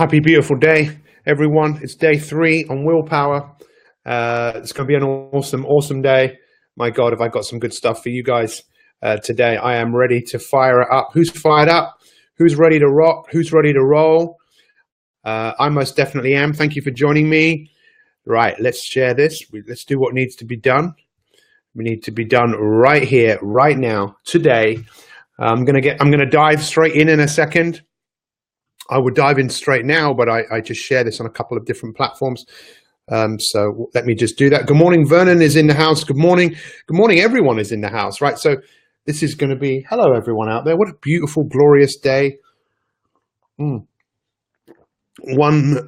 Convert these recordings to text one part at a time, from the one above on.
Happy, beautiful day, everyone. It's day 3 on Willpower. It's going to be an awesome, awesome day. My God, have I got some good stuff for you guys today. I am ready to fire it up. Who's fired up? Who's ready to rock? Who's ready to roll? I most definitely am. Thank you for joining me. Right, let's share this. Let's do what needs to be done. We need to be done right here, right now, today. I'm gonna dive straight in a second. I would dive in straight now, but I just share this on a couple of different platforms. So let me just do that. Good morning, Vernon is in the house. Good morning. Good morning, everyone is in the house, right? So this is going to be, hello, everyone out there. What a beautiful, glorious day. One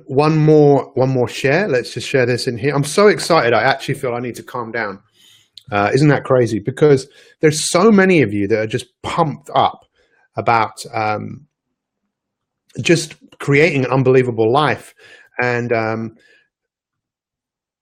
more share. Let's just share this in here. I'm so excited. I actually feel I need to calm down. Isn't that crazy? Because there's so many of you that are just pumped up about just creating an unbelievable life. And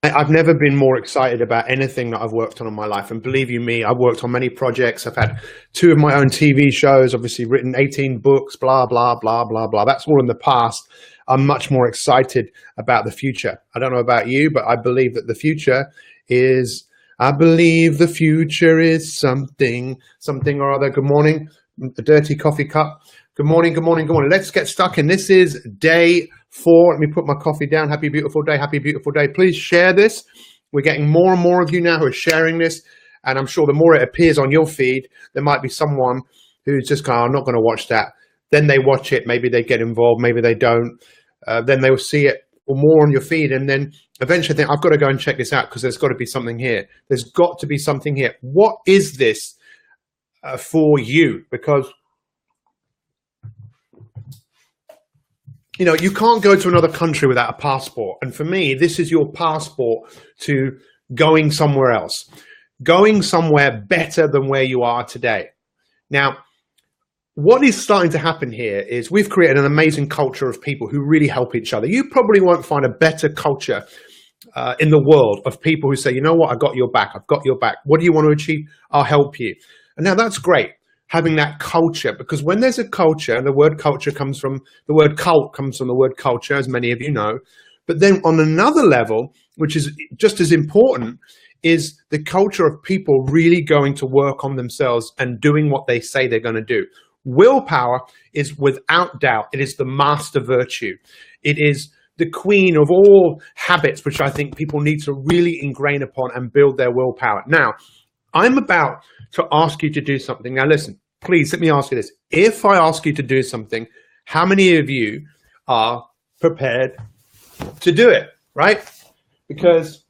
I've never been more excited about anything that I've worked on in my life. And believe you me, I've worked on many projects. I've had 2 of my own TV shows, obviously written 18 books, blah, blah, blah, blah, blah. That's all in the past. I'm much more excited about the future. I don't know about you, but I believe that the future is, something or other. Good morning, a dirty coffee cup. Good morning, good morning, good morning. Let's get stuck in. This is day 4. Let me put my coffee down. Happy, beautiful day. Happy, beautiful day. Please share this. We're getting more and more of you now who are sharing this. And I'm sure the more it appears on your feed, there might be someone who's just going, I'm not going to watch that. Then they watch it. Maybe they get involved. Maybe they don't. Then they will see it or more on your feed. And then eventually think, I've got to go and check this out because there's got to be something here. There's got to be something here. What is this for you? Because you know, you can't go to another country without a passport. And for me, this is your passport to going somewhere else, going somewhere better than where you are today. Now, what is starting to happen here is we've created an amazing culture of people who really help each other. You probably won't find a better culture in the world of people who say, you know what, I got your back. I've got your back. What do you want to achieve? I'll help you. And now that's great. Having that culture, because when there's a culture, and the word culture comes from the word cult, comes from the word culture, as many of you know. But then on another level, which is just as important, is the culture of people really going to work on themselves and doing what they say they're going to do. Willpower is without doubt, it is the master virtue. It is the queen of all habits, which I think people need to really ingrain upon and build their willpower. Now, I'm about to ask you to do something. Now, listen, please let me ask you this. If I ask you to do something, how many of you are prepared to do it, right? Because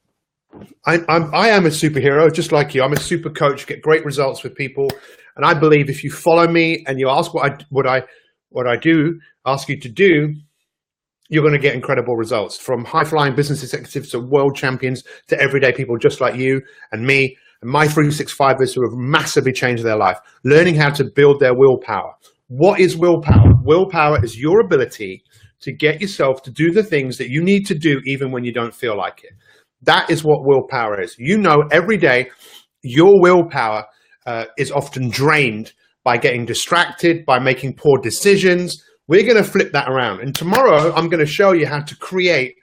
I am a superhero, just like you. I'm a super coach, get great results with people. And I believe if you follow me and you ask what I do, ask you to do, you're going to get incredible results, from high-flying business executives to world champions to everyday people just like you and me. And my 365ers who have massively changed their life, learning how to build their willpower. What is willpower? Willpower is your ability to get yourself to do the things that you need to do even when you don't feel like it. That is what willpower is. You know, every day your willpower is often drained by getting distracted, by making poor decisions. We're going to flip that around. And tomorrow I'm going to show you how to create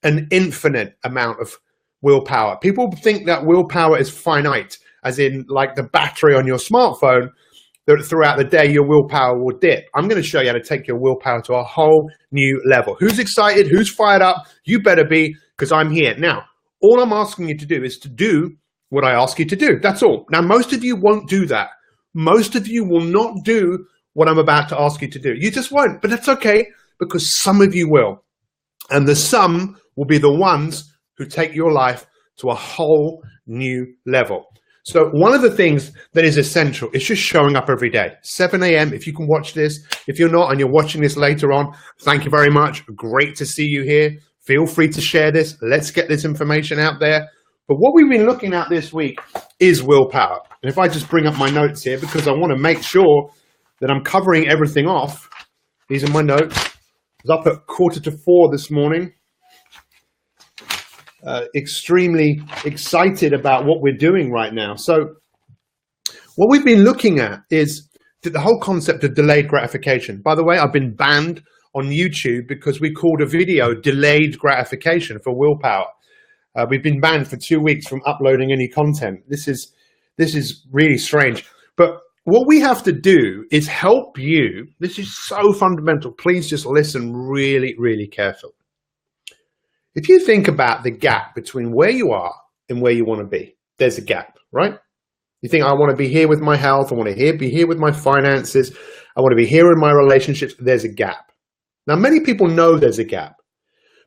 an infinite amount of willpower. People think that willpower is finite, as in like the battery on your smartphone, that throughout the day your willpower will dip. I'm going to show you how to take your willpower to a whole new level. Who's excited? Who's fired up? You better be, because I'm here. Now, all I'm asking you to do is to do what I ask you to do. That's all. Now, most of you won't do that. Most of you will not do what I'm about to ask you to do. You just won't, but that's okay, because some of you will. And the some will be the ones who take your life to a whole new level. So one of the things that is essential is just showing up every day. 7 a.m. if you can watch this. If you're not and you're watching this later on, thank you very much. Great to see you here. Feel free to share this. Let's get this information out there. But what we've been looking at this week is willpower. And if I just bring up my notes here, because I want to make sure that I'm covering everything off. These are my notes. I was up at 3:45 this morning. Extremely excited about what we're doing right now. So what we've been looking at is the whole concept of delayed gratification. By the way, I've been banned on YouTube because we called a video delayed gratification for Willpower. We've been banned for 2 weeks from uploading any content. This is really strange. But what we have to do is help you. This is so fundamental. Please just listen really, really carefully. If you think about the gap between where you are and where you want to be, there's a gap, right? You think, I want to be here with my health. I want to be here with my finances. I want to be here in my relationships. There's a gap. Now, many people know there's a gap.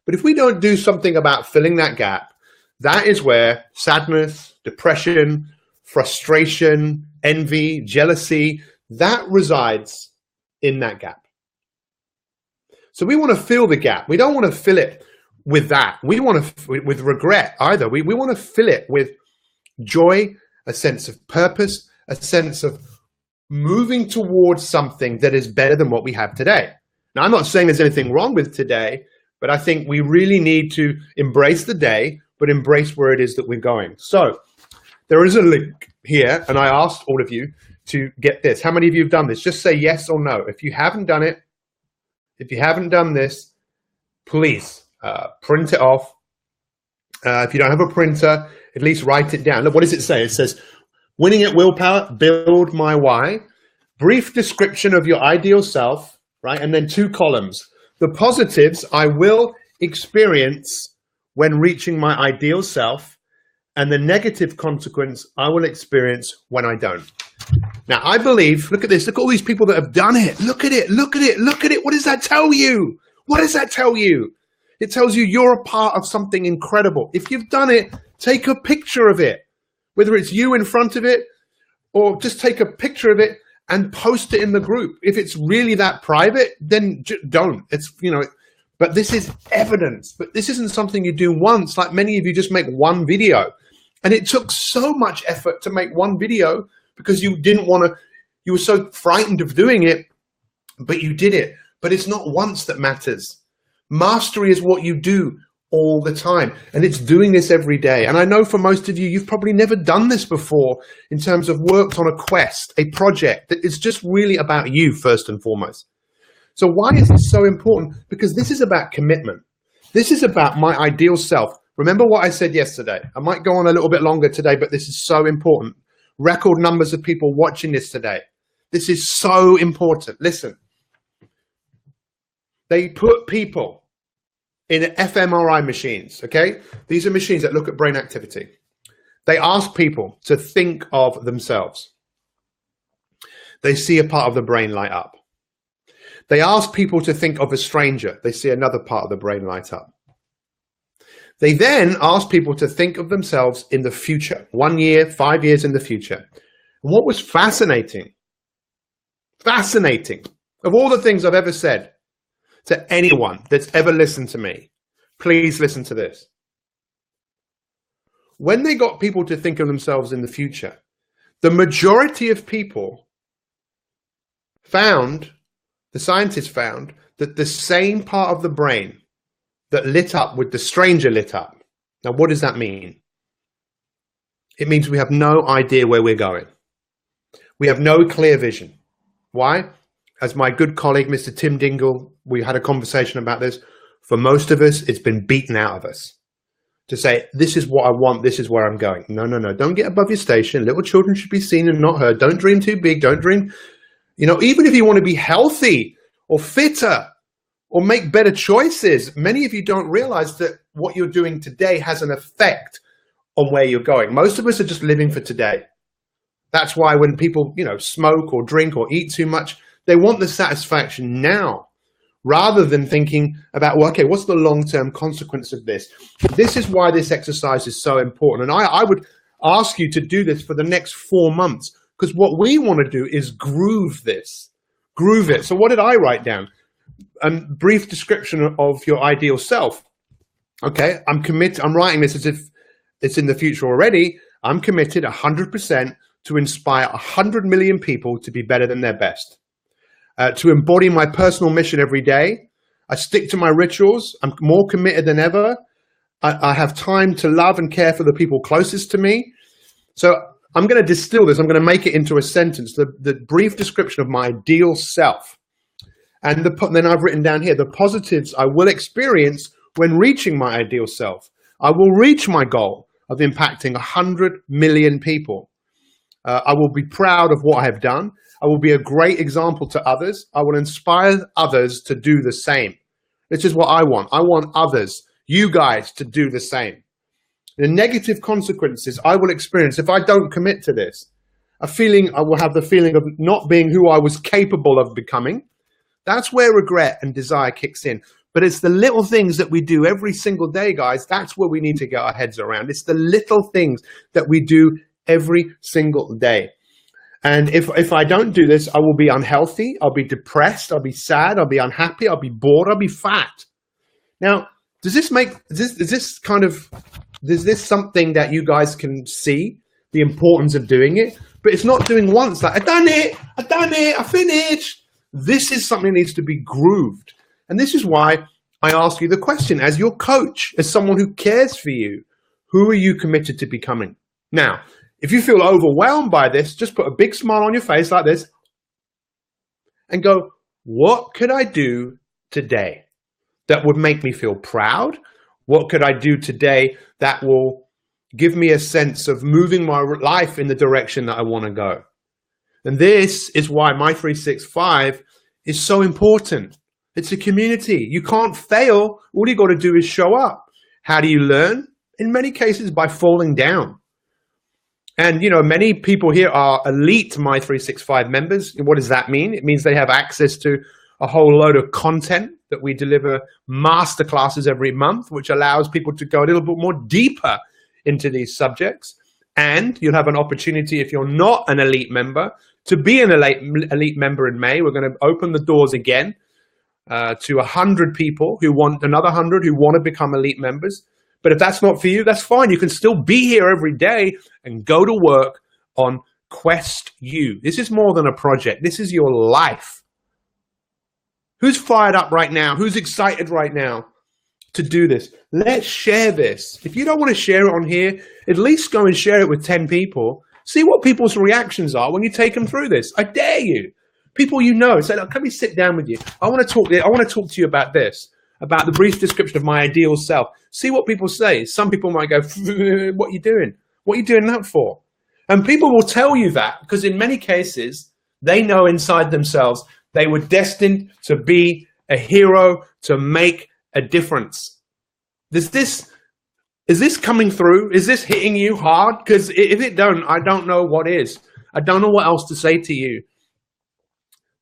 But if we don't do something about filling that gap, that is where sadness, depression, frustration, envy, jealousy, that resides in that gap. So we want to fill the gap. We don't want to fill it with that. We want to, with regret either. We want to fill it with joy, a sense of purpose, a sense of moving towards something that is better than what we have today. Now, I'm not saying there's anything wrong with today, but I think we really need to embrace the day, but embrace where it is that we're going. So there is a link here, and I asked all of you to get this. How many of you have done this? Just say yes or no. If you haven't done it, if you haven't done this, please print it off. If you don't have a printer, at least write it down. Look, what does it say? It says, winning at Willpower, build my why. Brief description of your ideal self, right? And then 2 columns. The positives I will experience when reaching my ideal self, and the negative consequence I will experience when I don't. Now, I believe, look at this, look at all these people that have done it. Look at it, look at it, look at it. What does that tell you? What does that tell you? It tells you you're a part of something incredible. If you've done it, take a picture of it, whether it's you in front of it, or just take a picture of it and post it in the group. If it's really that private, then don't. It's, you know, but this is evidence. But this isn't something you do once. Like many of you just make one video. And it took so much effort to make one video because you didn't want to, you were so frightened of doing it, but you did it. But it's not once that matters. Mastery is what you do all the time. And it's doing this every day. And I know for most of you, you've probably never done this before in terms of worked on a quest, a project that is just really about you first and foremost. So why is this so important? Because this is about commitment. This is about my ideal self. Remember what I said yesterday. I might go on a little bit longer today, but this is so important. Record numbers of people watching this today. This is so important. Listen. They put people in fMRI machines, okay? These are machines that look at brain activity. They ask people to think of themselves. They see a part of the brain light up. They ask people to think of a stranger. They see another part of the brain light up. They then ask people to think of themselves in the future, 1 year, 5 years in the future. And what was fascinating, of all the things I've ever said to anyone that's ever listened to me, please listen to this. When they got people to think of themselves in the future, the majority of people found, the scientists found, that the same part of the brain that lit up with the stranger lit up. Now, what does that mean? It means we have no idea where we're going. We have no clear vision. Why? As my good colleague, Mr. Tim Dingle, we had a conversation about this. For most of us, it's been beaten out of us to say, this is what I want, this is where I'm going. No, no, no. Don't get above your station. Little children should be seen and not heard. Don't dream too big. Don't dream, you know, even if you want to be healthy or fitter or make better choices, many of you don't realize that what you're doing today has an effect on where you're going. Most of us are just living for today. That's why when people, you know, smoke or drink or eat too much, they want the satisfaction now rather than thinking about, well, okay, what's the long-term consequence of this? This is why this exercise is so important. And I would ask you to do this for the next 4 months, because what we want to do is groove this, groove it. So what did I write down? A brief description of your ideal self. Okay, I'm committed. I'm writing this as if it's in the future already. I'm committed 100% to inspire 100 million people to be better than their best. To embody my personal mission every day. I stick to my rituals. I'm more committed than ever. I have time to love and care for the people closest to me. So I'm going to distill this. I'm going to make it into a sentence, the brief description of my ideal self. And then I've written down here, the positives I will experience when reaching my ideal self. I will reach my goal of impacting 100 million people. I will be proud of what I have done. I will be a great example to others. I will inspire others to do the same. This is what I want. I want others, you guys, to do the same. The negative consequences I will experience if I don't commit to this. I will have the feeling of not being who I was capable of becoming. That's where regret and desire kicks in. But it's the little things that we do every single day, guys. That's where we need to get our heads around. It's the little things that we do every single day. And if I don't do this, I will be unhealthy. I'll be depressed. I'll be sad. I'll be unhappy. I'll be bored. I'll be fat. Now, is this something that you guys can see the importance of doing it? But it's not doing once like, I done it, I finished. This is something that needs to be grooved. And this is why I ask you the question, as your coach, as someone who cares for you, who are you committed to becoming? Now, if you feel overwhelmed by this, just put a big smile on your face like this and go, what could I do today that would make me feel proud? What could I do today that will give me a sense of moving my life in the direction that I want to go? And this is why My 365 is so important. It's a community. You can't fail. All you got to do is show up. How do you learn? In many cases, by falling down. And, many people here are elite My 365 members. What does that mean? It means they have access to a whole load of content that we deliver masterclasses every month, which allows people to go a little bit more deeper into these subjects. And you'll have an opportunity, if you're not an elite member, to be an elite member in May. We're going to open the doors again to 100 people another 100 who want to become elite members. But if that's not for you, that's fine. You can still be here every day and go to work on Quest U. This is more than a project. This is your life. Who's fired up right now? Who's excited right now to do this? Let's share this. If you don't want to share it on here, at least go and share it with 10 people. See what people's reactions are when you take them through this. I dare you. People say, look, can we sit down with you? I want to talk to you about this, about the brief description of my ideal self. See what people say. Some people might go, what are you doing? What are you doing that for? And people will tell you that because in many cases, they know inside themselves they were destined to be a hero, to make a difference. Is this coming through? Is this hitting you hard? Because if it don't, I don't know what is. I don't know what else to say to you.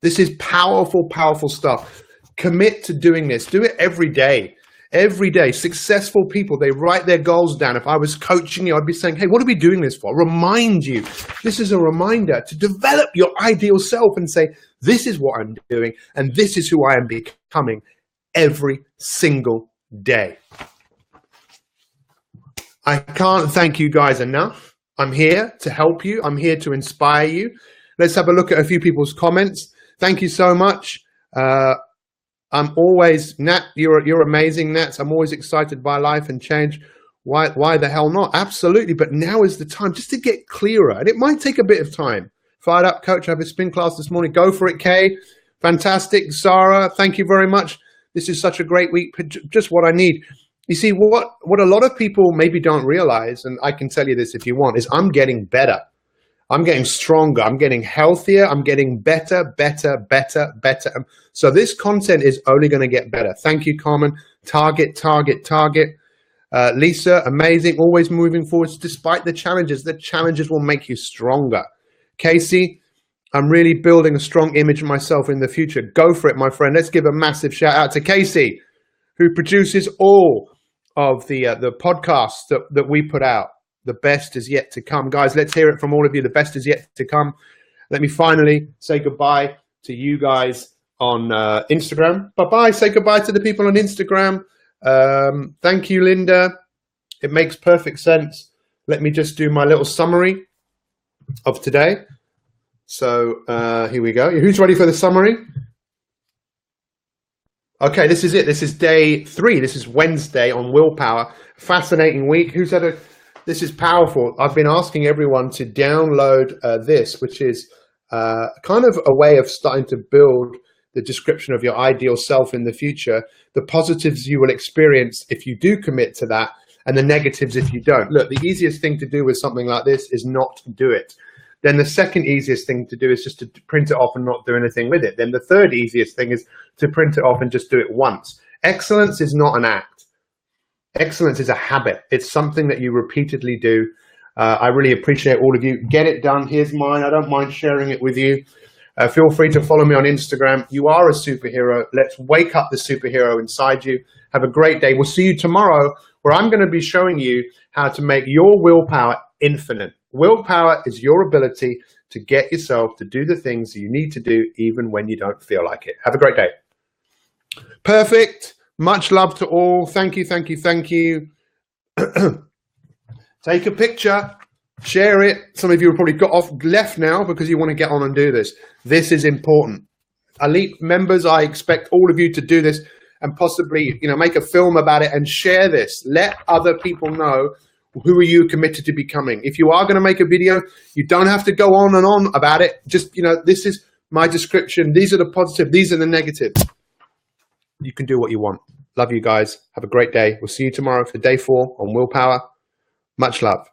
This is powerful, powerful stuff. Commit to doing this. Do it every day. Every day. Successful people, they write their goals down. If I was coaching you, I'd be saying, hey, what are we doing this for? Remind you. This is a reminder to develop your ideal self and say, this is what I'm doing and this is who I am becoming every single day. I can't thank you guys enough. I'm here to help you. I'm here to inspire you. Let's have a look at a few people's comments. Thank you so much. I'm always, Nat, you're amazing, Nat. I'm always excited by life and change. Why the hell not? Absolutely. But now is the time just to get clearer. And it might take a bit of time. Fired up, coach. I have a spin class this morning. Go for it, Kay. Fantastic. Sarah, thank you very much. This is such a great week. Just what I need. You see, what a lot of people maybe don't realize, and I can tell you this if you want, is I'm getting better. I'm getting stronger. I'm getting healthier. I'm getting better. So this content is only going to get better. Thank you, Carmen. Target. Lisa, amazing. Always moving forwards despite the challenges. The challenges will make you stronger. Casey, I'm really building a strong image of myself in the future. Go for it, my friend. Let's give a massive shout out to Casey, who produces all of the podcasts that we put out. The best is yet to come. Guys, let's hear it from all of you. The best is yet to come. Let me finally say goodbye to you guys on Instagram. Bye-bye. Say goodbye to the people on Instagram. Thank you, Linda. It makes perfect sense. Let me just do my little summary of today. So here we go. Who's ready for the summary? Okay, this is it. This is day 3. This is Wednesday on Willpower. Fascinating week. Who said it? This is powerful. I've been asking everyone to download this, which is kind of a way of starting to build the description of your ideal self in the future, the positives you will experience if you do commit to that, and the negatives if you don't. Look, the easiest thing to do with something like this is not to do it. Then the second easiest thing to do is just to print it off and not do anything with it. Then the third easiest thing is to print it off and just do it once. Excellence is not an act. Excellence is a habit. It's something that you repeatedly do. I really appreciate all of you. Get it done. Here's mine. I don't mind sharing it with you. Feel free to follow me on Instagram. You are a superhero. Let's wake up the superhero inside you. Have a great day. We'll see you tomorrow, where I'm going to be showing you how to make your willpower infinite. Willpower is your ability to get yourself to do the things that you need to do even when you don't feel like it. Have a great day. Perfect. Much love to all. Thank you, thank you, thank you. Take a picture, share it. Some of you have probably left now because you want to get on and do this. This is important. Elite members, I expect all of you to do this and possibly, make a film about it and share this. Let other people know who are you committed to becoming. If you are going to make a video, you don't have to go on and on about it. Just, this is my description. These are the positive. These are the negatives. You can do what you want. Love you guys. Have a great day. We'll see you tomorrow for day 4 on Willpower. Much love.